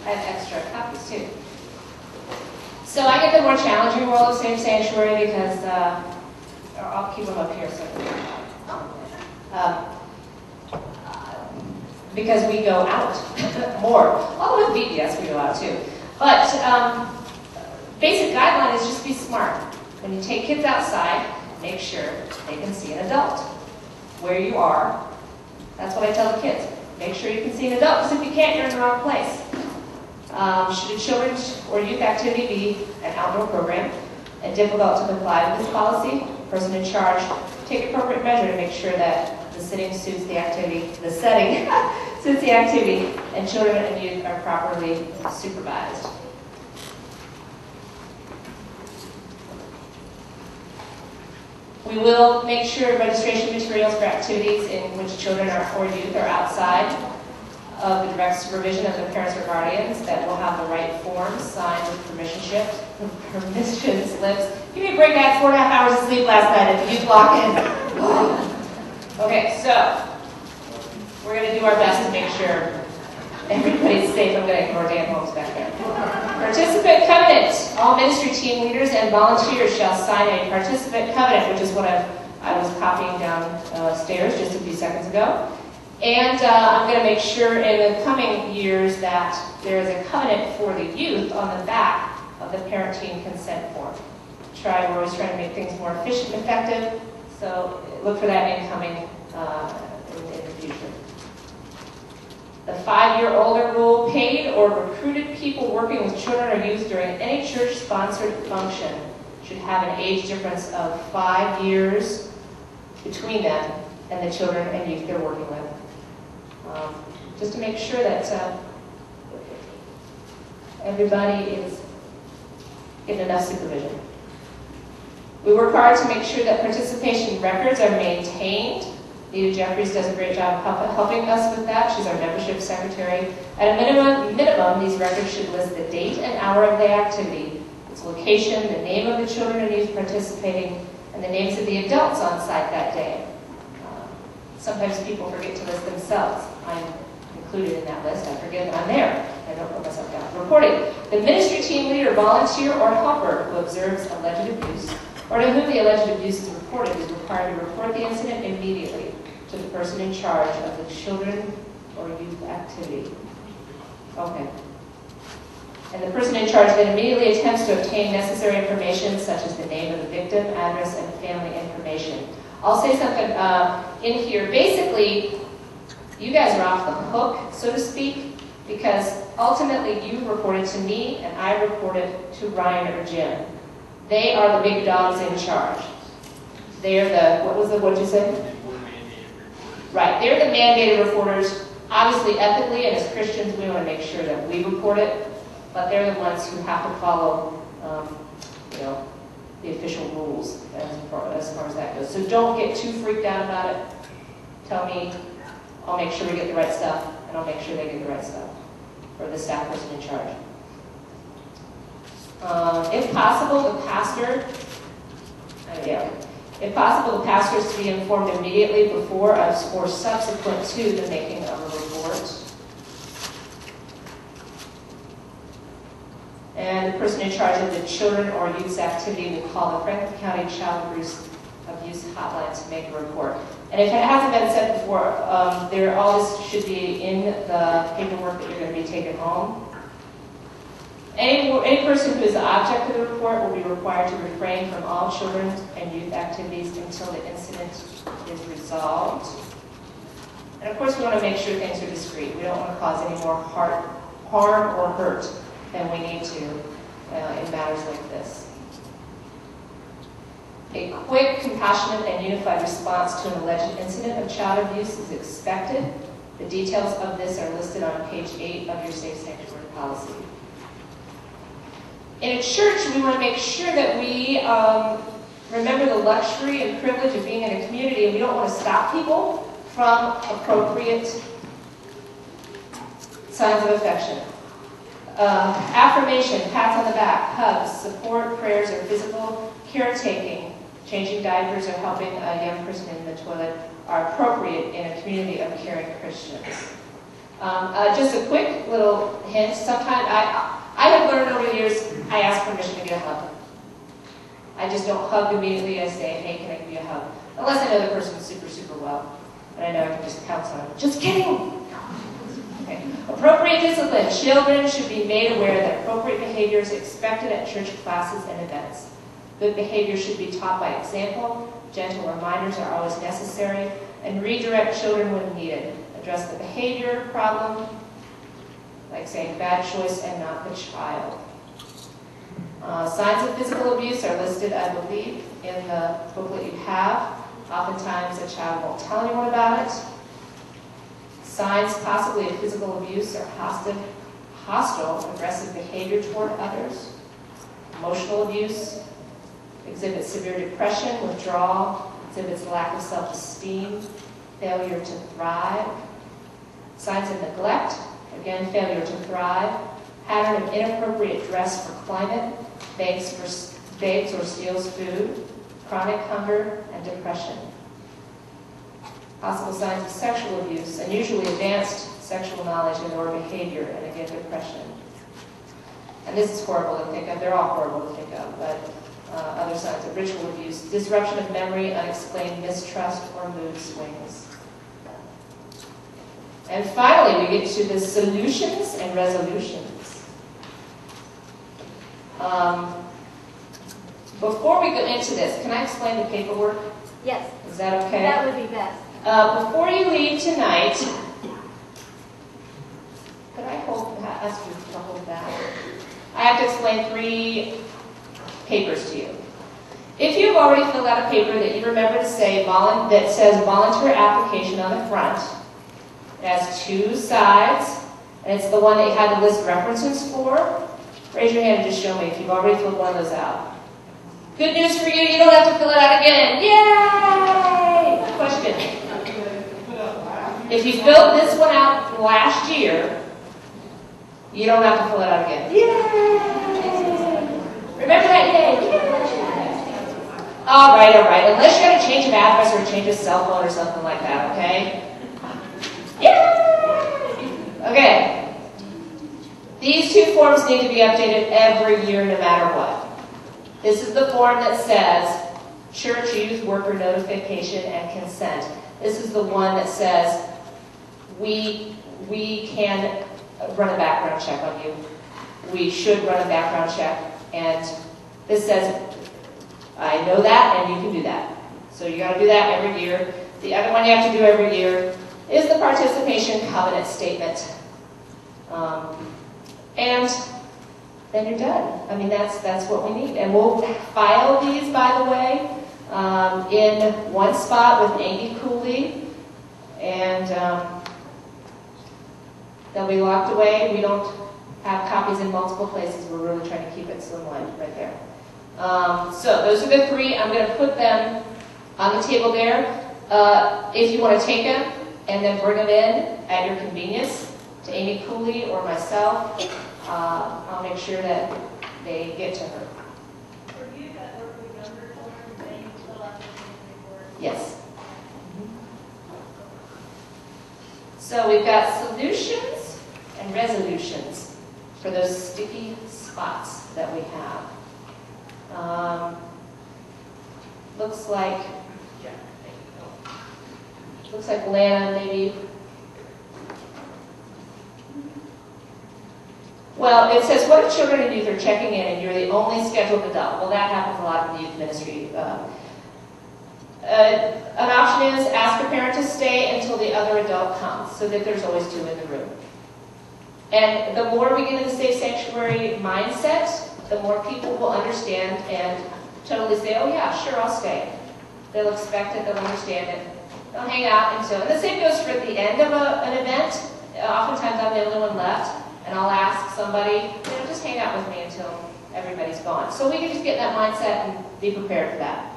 I have extra copies too. So I get the more challenging role of Safe Sanctuary because, or I'll keep them up here so because we go out more. Although with VBS we go out too. But basic guideline is just be smart. When you take kids outside, make sure they can see an adult. Where you are, that's what I tell the kids. Make sure you can see an adult, because if you can't, you're in the wrong place. Should a children's or youth activity be an outdoor program and difficult to comply with this policy, the person in charge take appropriate measure to make sure that the setting suits the activity, suits the activity, and children and youth are properly supervised. We will make sure registration materials for activities in which children or youth are outside of the direct supervision of the parents or guardians, that will have the right forms signed with permission slips. Give me a break, I had 4.5 hours of sleep last night at the youth lock-in. Okay, so we're going to do our best to make sure everybody's safe. I'm going to ignore Dan Holmes back there. Participant covenant. All ministry team leaders and volunteers shall sign a participant covenant, which is what I was copying downstairs just a few seconds ago. And I'm going to make sure in the coming years that there is a covenant for the youth on the back of the parent-teen consent form. We're always trying to make things more efficient and effective, so look for that incoming in the future. The 5-year-older rule: paid or recruited people working with children or youth during any church-sponsored function should have an age difference of 5 years between them and the children and youth they're working with. Just to make sure that everybody is getting enough supervision. We work hard to make sure that participation records are maintained. Nita Jeffries does a great job helping us with that. She's our membership secretary. At a minimum, these records should list the date and hour of the activity, its location, the name of the children and youth participating, and the names of the adults on site that day. Sometimes people forget to list themselves. I'm included in that list. I forget that I'm there. I don't put myself down. Reporting. The ministry team leader, volunteer, or helper who observes alleged abuse, or to whom the alleged abuse is reported, is required to report the incident immediately to the person in charge of the children or youth activity. Okay. And the person in charge then immediately attempts to obtain necessary information such as the name of the victim, address, and family information. I'll say something in here. Basically, you guys are off the hook, so to speak, because ultimately you reported to me and I reported to Ryan or Jim. They are the big dogs in charge. They're the, what'd you say? Right, they're the mandated reporters. Obviously, ethically, and as Christians, we want to make sure that we report it, but they're the ones who have to follow, the official rules as far as that goes. So don't get too freaked out about it. Tell me, I'll make sure we get the right stuff, and I'll make sure they get the right stuff, or the staff person in charge. If possible, the pastor, if possible, the pastor is to be informed immediately before or subsequent to the making of a report. And the person in charge of the children or youth's activity will call the Franklin County Child Abuse Hotline to make a report. And if it hasn't been said before, all this should be in the paperwork that you're going to be taking home. Any person who is the object of the report will be required to refrain from all children's and youth activities until the incident is resolved. And of course, we want to make sure things are discreet. We don't want to cause any more harm or hurt than we need to in matters like this. A quick, compassionate, and unified response to an alleged incident of child abuse is expected. The details of this are listed on page 8 of your Safe Sanctuary policy. In a church, we want to make sure that we remember the luxury and privilege of being in a community, and we don't want to stop people from appropriate signs of affection. Affirmation, pats on the back, hugs, support, prayers, or physical caretaking, changing diapers, or helping a young person in the toilet are appropriate in a community of caring Christians. Just a quick little hint. Sometimes I have learned over the years, I ask permission to get a hug. I just don't hug immediately. I say, hey, can I give you a hug? Unless I know the person super, super well. And I know I can just pounce on them. Just kidding! Okay. Appropriate discipline. Children should be made aware that appropriate behavior is expected at church classes and events. Good behavior should be taught by example. Gentle reminders are always necessary. And redirect children when needed. Address the behavior problem, like saying bad choice and not the child. Signs of physical abuse are listed, I believe, in the booklet you have. Oftentimes a child won't tell anyone about it. Signs possibly of physical abuse are hostile, aggressive behavior toward others. Emotional abuse exhibits severe depression, withdrawal, exhibits lack of self-esteem, failure to thrive. Signs of neglect, again, failure to thrive. Pattern of inappropriate dress for climate, begs or steals food, chronic hunger, and depression. Possible signs of sexual abuse, unusually advanced sexual knowledge and or behavior, and again, depression. And this is horrible to think of. They're all horrible to think of, but other signs of ritual abuse, disruption of memory, unexplained mistrust, or mood swings. And finally, we get to the solutions and resolutions. Before we go into this, can I explain the paperwork? Yes. Is that okay? That would be best. Before you leave tonight, could I ask you to hold that? I have to explain 3 papers to you. If you've already filled out a paper that you remember to say that says volunteer application on the front, it has 2 sides, and it's the one that you had to list references for. Raise your hand and just show me if you've already filled one of those out. Good news for you, you don't have to fill it out again. Yay! Question. If you filled this one out last year, you don't have to fill it out again. Yay! Remember that? Yay! All right. Unless you're going to change an address or change a cell phone or something like that, okay? Yay! Okay. These 2 forms need to be updated every year no matter what. This is the form that says church youth worker notification and consent. This is the one that says we can run a background check on you. We should run a background check. And this says, I know that and you can do that. So you got to do that every year. The other one you have to do every year is the participation covenant statement. And then you're done. I mean, that's what we need. And we'll file these, by the way, in one spot with Amy Cooley. And they'll be locked away. We don't have copies in multiple places. We're really trying to keep it slimline right there. So those are the 3. I'm going to put them on the table there. If you want to take them and then bring them in at your convenience to Amy Cooley or myself, I'll make sure that they get to her. For you that work with younger children, they fill out the report. Yes. So we've got solutions and resolutions for those sticky spots that we have. Looks like Lana maybe. Well, it says, what if children and youth are checking in and you're the only scheduled adult? Well, that happens a lot in the youth ministry. An option is ask a parent to stay until the other adult comes, so that there's always 2 in the room. And the more we get in the safe sanctuary mindset, the more people will understand and totally say, oh yeah, sure, I'll stay. They'll expect it, they'll understand it. They'll hang out until, and the same goes for at the end of an event. Oftentimes I'm the only one left. And I'll ask somebody, just hang out with me until everybody's gone. So we can just get in that mindset and be prepared for that.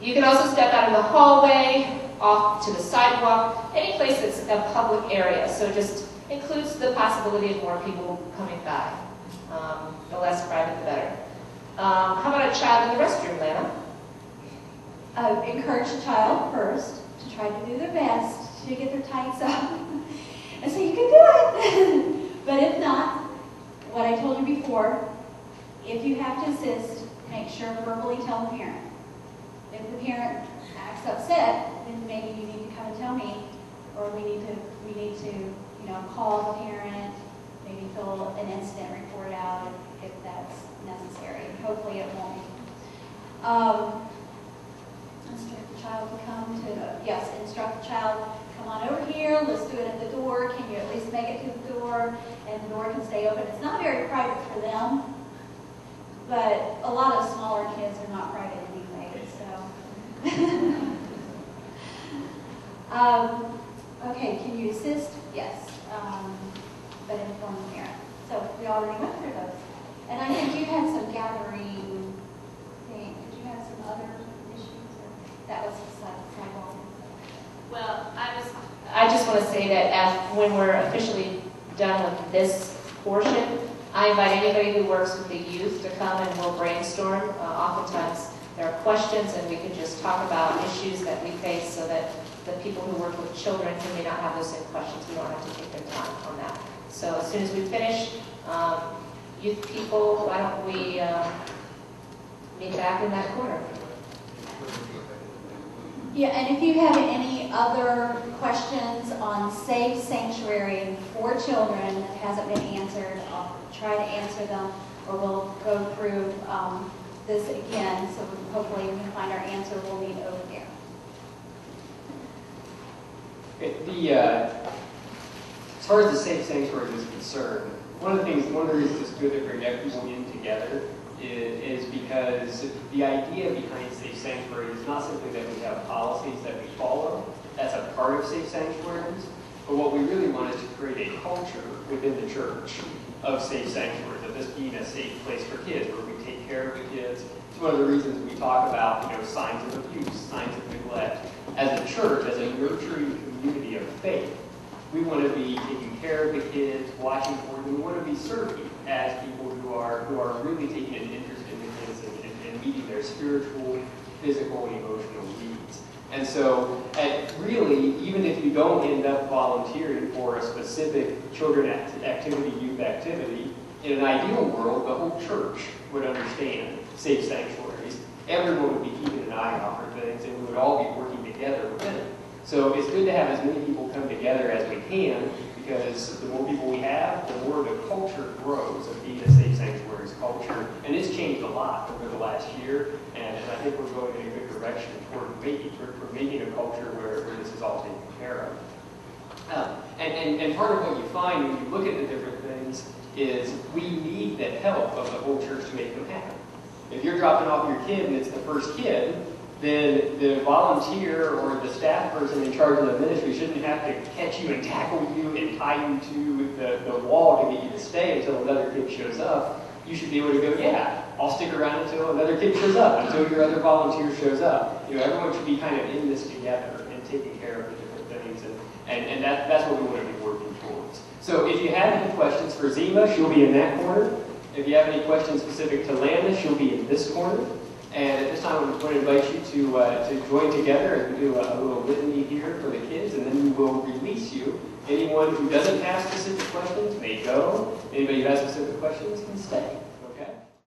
You can also step out in the hallway, off to the sidewalk, any place that's a public area. So it just includes the possibility of more people coming by. The less private, the better. How about a child in the restroom, Lana? Encourage the child first to try to do their best to get their tights up. And so you can do it. But if not, what I told you before, if you have to assist, make sure to verbally tell the parent. If the parent acts upset, then maybe you need to come and tell me, or we need to, call the parent, maybe fill an incident report out if that's necessary. Hopefully it won't be. Instruct the child to come to, yes, instruct the child, come on over here, let's do it at the door. Can you at least make it to the door? And the door can stay open. It's not very private for them, but a lot of smaller kids are not private anyway, so. Okay, can you assist? Yes, but inform the parent. So we already went through those. And I think you had some gathering thing. Did you have some other issues? Or that was sidewalk. Well, I just want to say that when we're officially done with this portion, I invite anybody who works with the youth to come and we'll brainstorm. Oftentimes there are questions and we can just talk about issues that we face so that the people who work with children who may not have those same questions, we don't have to take their time on that. So as soon as we finish, youth people, why don't we meet back in that corner? Yeah, and if you have any other questions on Safe Sanctuary for children that hasn't been answered, I'll try to answer them, or we'll go through this again, so hopefully we can find our answer. We'll meet over there. As far as the Safe Sanctuaries is concerned, one of the reasons it's good to bring everyone in together is because the idea behind Safe Sanctuaries is not simply that we have policies that we follow. That's a part of Safe Sanctuaries. But what we really want is to create a culture within the church of Safe Sanctuaries, of this being a safe place for kids, where we take care of the kids. It's one of the reasons we talk about, signs of abuse, signs of neglect. As a church, as a nurturing community of faith, we want to be taking care of the kids, watching for them. We want to be serving as people who are really taking an interest in the kids and meeting their spiritual, physical, and emotional needs. And so, really, even if you don't end up volunteering for a specific children activity, youth activity, in an ideal world, the whole church would understand Safe Sanctuaries. Everyone would be keeping an eye out for things, and we would all be working together within it. So it's good to have as many people come together as we can, because the more people we have, the more the culture grows of being a Safe Sanctuaries culture. And it's changed a lot over the last year, and I think we're going in a good direction toward making a culture where this is all taken care of. And part of what you find when you look at the different things is we need the help of the whole church to make them happen. If you're dropping off your kid and it's the first kid, then the volunteer or the staff person in charge of the ministry shouldn't have to catch you and tackle you and tie you to the wall to get you to stay until another kid shows up. You should be able to go, yeah, I'll stick around until another kid shows up, until your other volunteer shows up. Everyone should be kind of in this together and taking care of the different things, and that's what we want to be working towards. So if you have any questions for Zima, she'll be in that corner. If you have any questions specific to Landis, she'll be in this corner. And at this time, I'm going to invite you to join together and do a little litany here for the kids, and then we will release you. Anyone who doesn't have specific questions may go. Anybody who has specific questions can stay.